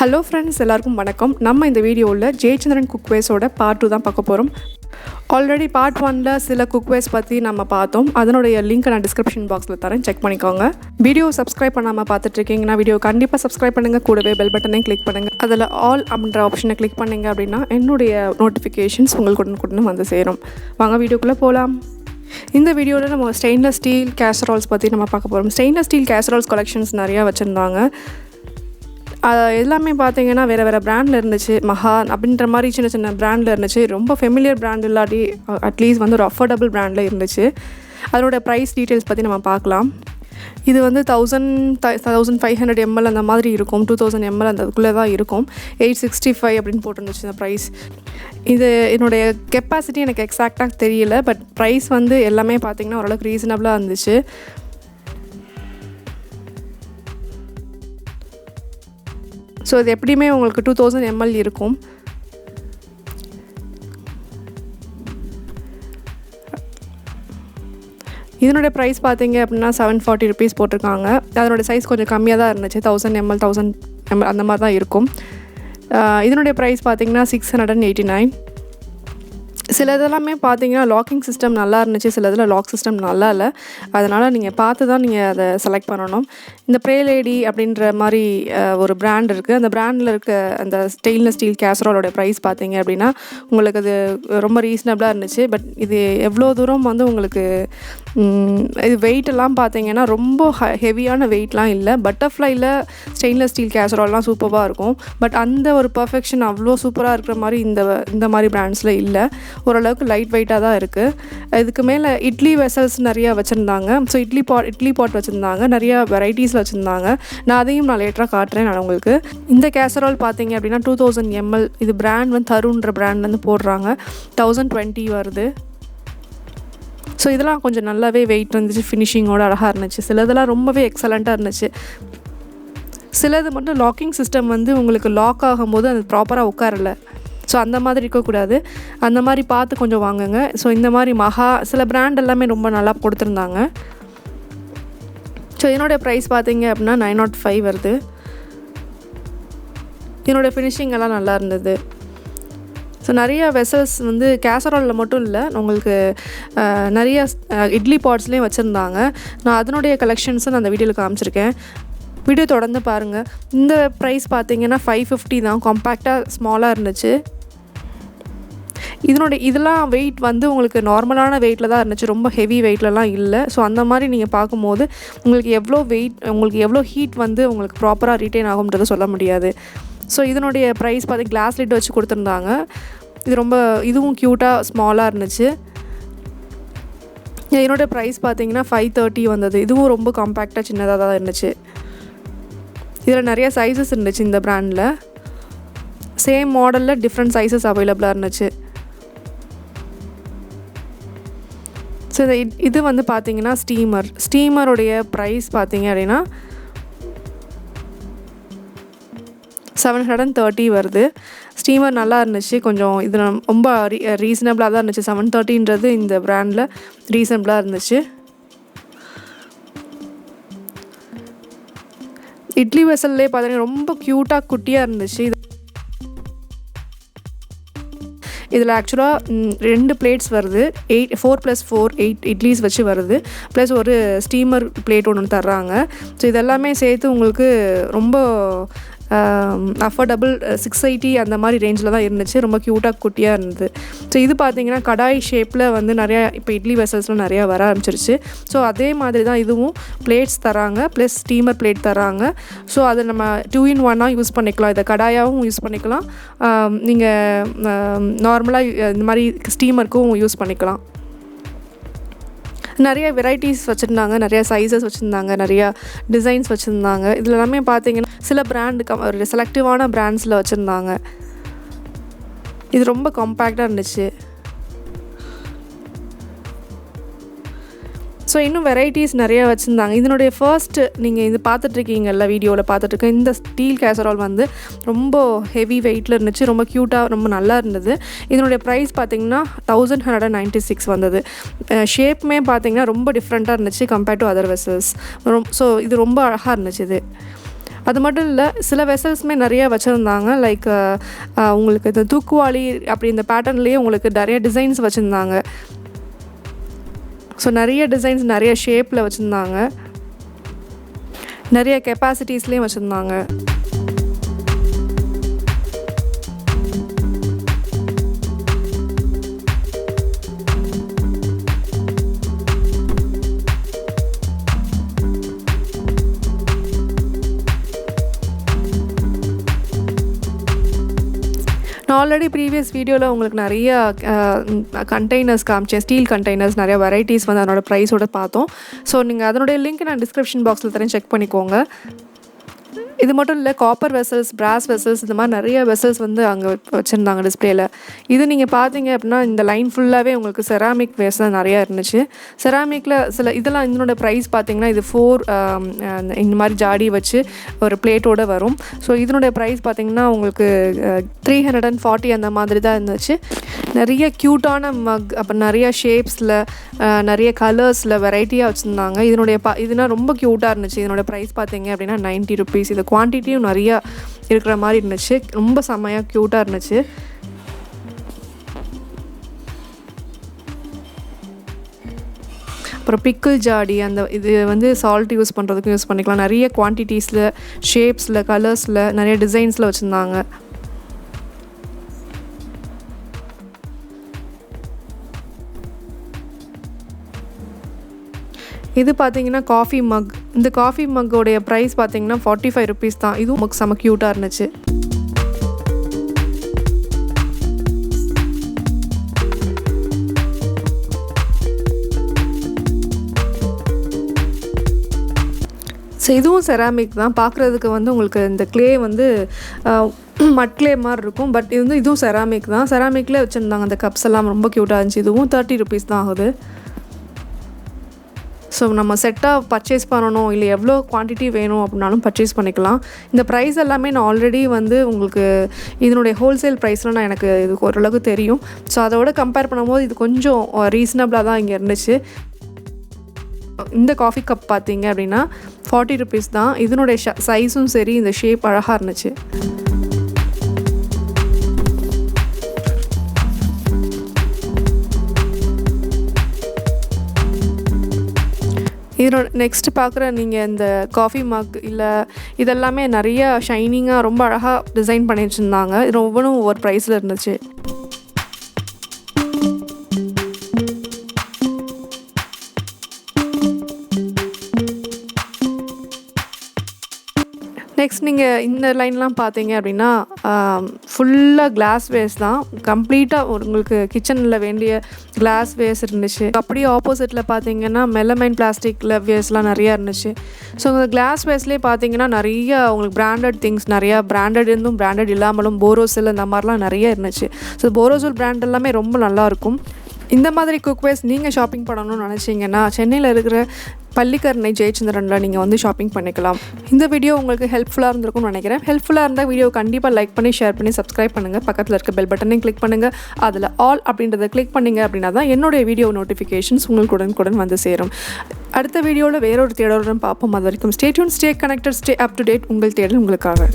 Hello friends, எல்லாருக்கும் வணக்கம். நம்ம இந்த வீடியோவில் ஜெயச்சந்திரன் குக்வேஸோட பார்ட் 2 தான் பார்க்க போகிறோம். ஆல்ரெடி பார்ட் 1ல் சில குக்வேஸ் பற்றி நம்ம பார்த்தோம். அதனுடைய லிங்க் நான் டிஸ்கிரிப்ஷன் பாக்ஸில் தரேன், செக் பண்ணிக்கோங்க. வீடியோ சப்ஸ்கிரைப் பண்ணாமல் பார்த்துட்ருக்கீங்கன்னா வீடியோ கண்டிப்பாக சப்ஸ்கிரைப் பண்ணுங்கள். கூடவே பெல் பட்டனையும் கிளிக் பண்ணுங்கள். அதில் ஆல் அப்படின்ற ஆப்ஷனை கிளிக் பண்ணிங்க அப்படின்னா என்னுடைய நோட்டிஃபிகேஷன்ஸ் உங்களுக்கு உடனுக்குடன் வந்து சேரும். வாங்க வீடியோக்குள்ளே போகலாம். இந்த வீடியோவில் நம்ம ஸ்டெயின்லெஸ் ஸ்டீல் கேசரோல்ஸ் பற்றி நம்ம பார்க்க போகிறோம். ஸ்டெயின்லெஸ் ஸ்டீல் கேசரோல்ஸ் கலெக்ஷன்ஸ் நிறையா வச்சுருந்தாங்க. எல்லாமே பார்த்தீங்கன்னா வேறு பிராண்டில் இருந்துச்சு. மகான் அப்படின்ற மாதிரி சின்ன சின்ன பிராண்டில் இருந்துச்சு. ரொம்ப ஃபெமிலியர் பிராண்ட் இல்லாட்டி அட்லீஸ்ட் வந்து ஒரு அஃபோர்டபுள் பிராண்டில் இருந்துச்சு. அதோட ப்ரைஸ் டீட்டெயில்ஸ் பற்றி நம்ம பார்க்கலாம். இது வந்து 1500 ml அந்த மாதிரி இருக்கும். 2000 ml அதுக்குள்ளே தான் இருக்கும். 865 அப்படின்னு போட்டிருந்துச்சு இந்த ப்ரைஸ். இது என்னுடைய கெப்பாசிட்டி எனக்கு எக்ஸாக்டாக தெரியல. பட் ப்ரைஸ் வந்து எல்லாமே பார்த்திங்கன்னா ஓரளவுக்கு ரீசனபிளாக இருந்துச்சு. ஸோ இது எப்படியுமே உங்களுக்கு 2000 ml இருக்கும். இதனுடைய ப்ரைஸ் பார்த்தீங்க அப்படின்னா 740 rupees போட்டிருக்காங்க. அதனுடைய சைஸ் கொஞ்சம் கம்மியாக தான் இருந்துச்சு. 1000 ml 1000 ml அந்த மாதிரி தான் இருக்கும். இதனுடைய ப்ரைஸ் பார்த்தீங்கன்னா 689. சில இதெல்லாமே பார்த்தீங்கன்னா லாக்கிங் சிஸ்டம் நல்லா இருந்துச்சு, சில இதில் லாக் சிஸ்டம் நல்லா இல்லை. அதனால் நீங்கள் பார்த்து தான் நீங்கள் அதை செலக்ட் பண்ணணும். இந்த ப்ரே லேடி அப்படின்ற மாதிரி ஒரு பிராண்ட் இருக்குது. அந்த பிராண்டில் இருக்க அந்த ஸ்டெயின்லெஸ் ஸ்டீல் கேசரோலோட ப்ரைஸ் பார்த்தீங்க அப்படின்னா உங்களுக்கு அது ரொம்ப ரீசனபிளாக இருந்துச்சு. பட் இது எவ்வளோ தூரம் வந்து உங்களுக்கு இது வெயிட்டெல்லாம் பார்த்தீங்கன்னா ரொம்ப ஹெவியான வெயிட்லாம் இல்லை. பட்டர்ஃப்ளையில் ஸ்டெயின்லெஸ் ஸ்டீல் கேசரோல்லாம் சூப்பராக இருக்கும். பட் அந்த ஒரு பர்ஃபெக்ஷன் அவ்வளோ சூப்பராக இருக்கிற மாதிரி இந்த மாதிரி பிராண்ட்ஸில் இல்லை. ஓரளவுக்கு லைட் வெயிட்டாக தான் இருக்குது. இதுக்கு மேலே இட்லி வெசல்ஸ் நிறையா வச்சுருந்தாங்க. ஸோ இட்லி பாட் வச்சுருந்தாங்க. நிறையா வெரைட்டிஸில் வச்சுருந்தாங்க. நான் லேட்டராக காட்டுறேன் நான் உங்களுக்கு. இந்த கேசரோல் பார்த்தீங்க அப்படின்னா 2000 ml. இது பிராண்ட் வந்து தருன்ற பிராண்ட்லேருந்து போடுறாங்க. 1020 வருது. ஸோ இதெல்லாம் கொஞ்சம் நல்லாவே வெயிட் இருந்துச்சு, ஃபினிஷிங்கோட அழகாக இருந்துச்சு. சிலதெல்லாம் ரொம்பவே எக்ஸலண்ட்டாக இருந்துச்சு. சிலது மட்டும் லாக்கிங் சிஸ்டம் வந்து உங்களுக்கு லாக் ஆகும்போது அது ப்ராப்பராக உட்காரலை. ஸோ அந்த மாதிரி இருக்கக்கூடாது. அந்த மாதிரி பார்த்து கொஞ்சம் வாங்குங்க. ஸோ இந்த மாதிரி சில பிராண்ட் எல்லாமே ரொம்ப நல்லா கொடுத்துருந்தாங்க. ஸோ என்னோடய ப்ரைஸ் பார்த்தீங்க அப்படின்னா 905 வருது. என்னோடய ஃபினிஷிங் எல்லாம் நல்லா இருந்தது. ஸோ நிறைய வெசல்ஸ் வந்து கேசரோலில் மட்டும் இல்லை, உங்களுக்கு நிறைய இட்லி பாட்ஸ்லேயும் வச்சுருந்தாங்க. நான் அதனுடைய கலெக்ஷன்ஸும் நான் அந்த வீடியோவில் காமிச்சிருக்கேன். வீடியோ தொடர்ந்து பாருங்கள். இந்த ப்ரைஸ் பார்த்தீங்கன்னா 550 தான். காம்பேக்டாக ஸ்மாலாக இருந்துச்சு. இதெல்லாம் வெயிட் வந்து உங்களுக்கு நார்மலான வெயிட்டில் தான் இருந்துச்சு, ரொம்ப ஹெவி வெயிட்லலாம் இல்லை. ஸோ அந்த மாதிரி நீங்கள் பார்க்கும்போது உங்களுக்கு எவ்வளோ ஹீட் வந்து உங்களுக்கு ப்ராப்பராக ரீட்டைன் ஆகும்ன்றதை சொல்ல முடியாது. ஸோ இதனுடைய ப்ரைஸ் பார்த்து கிளாஸ் லிட் வச்சு கொடுத்துருந்தாங்க. இதுவும் க்யூட்டாக ஸ்மாலாக இருந்துச்சு. என்னோடய ப்ரைஸ் பார்த்தீங்கன்னா 530 வந்தது. இதுவும் ரொம்ப காம்பேக்டாக சின்னதாக தான் இருந்துச்சு. இதில் நிறைய சைஸஸ் இருந்துச்சு. இந்த பிராண்டில் சேம் மாடலில் டிஃப்ரெண்ட் சைஸஸ் அவைலபிளாக இருந்துச்சு. ஸோ இது வந்து பார்த்தீங்கன்னா ஸ்டீமருடைய ப்ரைஸ் பார்த்தீங்க அப்படின்னா 730 வருது. ஸ்டீமர் நல்லா இருந்துச்சு. கொஞ்சம் இது ரொம்ப ரீசனபிளாக தான் இருந்துச்சு. 730ன்றது இந்த பிராண்டில் ரீசனபிளாக இருந்துச்சு. இட்லி வெசல்லே பார்த்தீங்கன்னா ரொம்ப க்யூட்டாக குட்டியாக இருந்துச்சு. இதில் ஆக்சுவலாக 2 பிளேட்ஸ் வருது. 4+4 8 இட்லிஸ் வச்சு வருது. ப்ளஸ் ஒரு ஸ்டீமர் பிளேட் ஒன்று தர்றாங்க. ஸோ இதெல்லாமே சேர்த்து உங்களுக்கு ரொம்ப அஃபோர்டபுள் 680 அந்த மாதிரி ரேஞ்சில் தான் இருந்துச்சு. ரொம்ப க்யூட்டாக குட்டியாக இருந்தது. ஸோ இது பார்த்திங்கன்னா கடாய் ஷேப்பில் வந்து நிறையா இப்போ இட்லி வெசல்ஸ்லாம் நிறையா வர ஆரம்பிச்சிருச்சு. ஸோ அதே மாதிரி தான் இதுவும் பிளேட்ஸ் தராங்க, ப்ளஸ் ஸ்டீமர் பிளேட் தராங்க. ஸோ அதை நம்ம 2-in-1 யூஸ் பண்ணிக்கலாம். இதை கடாயாகவும் யூஸ் பண்ணிக்கலாம். நீங்கள் நார்மலாக இந்த மாதிரி ஸ்டீமருக்கும் யூஸ் பண்ணிக்கலாம். நிறைய வெரைட்டிஸ் வச்சுருந்தாங்க, நிறையா சைஸஸ் வச்சுருந்தாங்க, நிறையா டிசைன்ஸ் வச்சுருந்தாங்க. இதில் எல்லாமே பார்த்தீங்கன்னா சில பிராண்டு செலக்டிவான பிராண்ட்ஸில் வச்சுருந்தாங்க. இது ரொம்ப காம்பேக்டாக இருந்துச்சு. ஸோ இன்னும் வெரைட்டிஸ் நிறையா வச்சுருந்தாங்க. இதனுடைய ஃபர்ஸ்ட் நீங்கள் இது பார்த்துட்ருக்கீங்கல்ல, வீடியோவில் பார்த்துட்ருக்க இந்த ஸ்டீல் கேசரோல் வந்து ரொம்ப ஹெவி வெயிட்டில் இருந்துச்சு. ரொம்ப க்யூட்டாக ரொம்ப நல்லா இருந்தது. இதனுடைய ப்ரைஸ் பார்த்திங்கன்னா 1196 வந்தது. ஷேப்புமே பார்த்திங்கன்னா ரொம்ப டிஃப்ரெண்ட்டாக இருந்துச்சு compared to other vessels. So இது ரொம்ப அழகாக இருந்துச்சு. இது அது மட்டும் இல்லை, சில வெசல்ஸுமே நிறைய வச்சுருந்தாங்க. லைக் உங்களுக்கு இந்த தூக்குவாளி அப்படி இந்த பேட்டர்ன்லேயே உங்களுக்கு நிறைய டிசைன்ஸ் வச்சுருந்தாங்க. ஸோ நிறைய டிசைன்ஸ் நிறைய ஷேப்பில் வச்சுருந்தாங்க, நிறைய கெப்பாசிட்டிஸ்லேயும் வச்சுருந்தாங்க. நான் ஆல்ரெடி ப்ரீவியஸ் வீடியோவில் உங்களுக்கு நிறைய கண்டெய்னர்ஸ் காமிச்சேன், ஸ்டீல் கண்டெய்னர்ஸ் நிறைய வெரைட்டிஸ் வந்து அதனோட ப்ரைஸோடு பார்த்தோம். ஸோ நீங்கள் அதனுடைய லிங்க் நான் டிஸ்கிரிப்ஷன் பாக்ஸில் தரேன், செக் பண்ணிக்கோங்க. இது மட்டும் இல்லை, காப்பர் வெசல்ஸ், பிராஸ் வெசல்ஸ், இந்த மாதிரி நிறைய வெசல்ஸ் வந்து அங்கே வச்சுருந்தாங்க டிஸ்பிளேயில். இது நீங்கள் பார்த்தீங்க அப்படின்னா இந்த லைன் ஃபுல்லாகவே உங்களுக்கு செராமிக் வேர்ஸ் தான் நிறையா இருந்துச்சு. செராமிக்கில் சில இதெல்லாம் இதனோட ப்ரைஸ் பார்த்தீங்கன்னா இது 4 இந்த மாதிரி ஜாடி வச்சு ஒரு பிளேட்டோடு வரும். ஸோ இதனுடைய ப்ரைஸ் பார்த்தீங்கன்னா உங்களுக்கு 340 அந்த மாதிரி தான் இருந்துச்சு. நிறைய க்யூட்டான மக், அப்புறம் நிறைய ஷேப்ஸில் நிறைய கலர்ஸில் வெரைட்டியாக வச்சுருந்தாங்க. இதுனா ரொம்ப க்யூட்டாக இருந்துச்சு. இதனோட ப்ரைஸ் பார்த்தீங்க அப்படின்னா 90 ருபீஸ். இது குவான்டிட்டியும் நிறையா இருக்கிற மாதிரி இருந்துச்சு, ரொம்ப செம்மையாக க்யூட்டாக இருந்துச்சு. அப்புறம் பிக்கிள் ஜாடி, அந்த இது வந்து சால்ட் யூஸ் பண்ணுறதுக்கும் யூஸ் பண்ணிக்கலாம். நிறைய குவான்டிட்டிஸில், ஷேப்ஸில், கலர்ஸில், நிறைய டிசைன்ஸில் வச்சுருந்தாங்க. இது பார்த்தீங்கன்னா காஃபி மக். இந்த காஃபி மக்கோடைய ப்ரைஸ் பார்த்தீங்கன்னா 45 ருபீஸ் தான். இதுவும் நமக்கு செம்ம க்யூட்டாக இருந்துச்சு. ஸோ இதுவும் செராமிக் தான். பார்க்குறதுக்கு வந்து உங்களுக்கு இந்த க்ளே வந்து மட் க்ளே மாதிரி இருக்கும், பட் இது வந்து இதுவும் செராமிக் தான். செராமிக்லேயே வச்சுருந்தாங்க அந்த கப்ஸ் எல்லாம், ரொம்ப க்யூட்டாக இருந்துச்சு. இதுவும் 30 ருபீஸ் தான் ஆகுது. ஸோ நம்ம செட்டாக பர்ச்சேஸ் பண்ணணும், இல்லை எவ்வளோ குவான்டிட்டி வேணும் அப்படின்னாலும் பர்ச்சேஸ் பண்ணிக்கலாம். இந்த ப்ரைஸ் எல்லாமே நான் ஆல்ரெடி வந்து உங்களுக்கு இதனுடைய ஹோல்சேல் ப்ரைஸில் எனக்கு இது ஓரளவுக்கு தெரியும். ஸோ அதோட கம்பேர் பண்ணும்போது இது கொஞ்சம் ரீசனபிளாக தான் இங்கே இருந்துச்சு. இந்த காஃபி கப் பார்த்தீங்க அப்படின்னா 40 ருபீஸ் தான். இதனுடைய சைஸும் சரி, இந்த ஷேப் அழகாக இருந்துச்சு. இதனோட நெக்ஸ்ட்டு பார்க்குற நீங்கள் இந்த காஃபி மக் இல்லை இதெல்லாமே நிறைய ஷைனிங்காக ரொம்ப அழகாக டிசைன் பண்ணி வச்சுருந்தாங்க. இது ஒவ்வொன்றும் ஒவ்வொரு ப்ரைஸில் இருந்துச்சு. நெக்ஸ்ட் நீங்கள் இந்த லைன்லாம் பார்த்தீங்க அப்படின்னா ஃபுல்லாக கிளாஸ்வேர்ஸ் தான். கம்ப்ளீட்டாக உங்களுக்கு கிச்சனில் வேண்டிய கிளாஸ்வேர்ஸ் இருந்துச்சு. அப்படியே ஆப்போசிட்டில் பார்த்தீங்கன்னா மெலமைன் பிளாஸ்டிக்கில் வேர்ஸ்லாம் நிறையா இருந்துச்சு. ஸோ இந்த கிளாஸ்வேர்ஸ்லேயே பார்த்தீங்கன்னா நிறைய உங்களுக்கு பிராண்டட் திங்ஸ், நிறையா பிராண்டட் இருந்தும் பிராண்டட் இல்லாமலும் போரோசில் இந்த மாதிரிலாம் நிறைய இருந்துச்சு. ஸோ போரோசில் பிராண்ட் எல்லாமே ரொம்ப நல்லாயிருக்கும். இந்த மாதிரி குக்வேர்ஸ் நீங்கள் ஷாப்பிங் பண்ணணும்னு நினச்சிங்கன்னா சென்னையில் இருக்கிற பள்ளிக்கரணை ஜெயச்சந்திரனில் நீங்கள் வந்து ஷாப்பிங் பண்ணிக்கலாம். இந்த வீடியோ உங்களுக்கு ஹெல்ப்ஃபுல்லாக இருந்திருக்கும்னு நினைக்கிறேன். ஹெல்ப்ஃபுல்லாக இருந்தால் வீடியோ கண்டிப்பாக லைக் பண்ணி, ஷேர் பண்ணி, சப்ஸ்கிரைப் பண்ணுங்கள். பக்கத்தில் இருக்க பெல் பட்டனையும் கிளிக் பண்ணுங்கள். அதில் ஆல் அப்படின்றத கிளிக் பண்ணிங்க அப்படின்னா தான் என்னுடைய வீடியோ நோட்டிஃபிகேஷன்ஸ் உங்களுக்கு உடனுக்குடன் வந்து சேரும். அடுத்த வீடியோவில் வேறொரு தேடலுடன் பார்ப்போம். அது வரைக்கும் stay tune, stay connected, stay up to date. உங்கள் தேடல் உங்களுக்காக.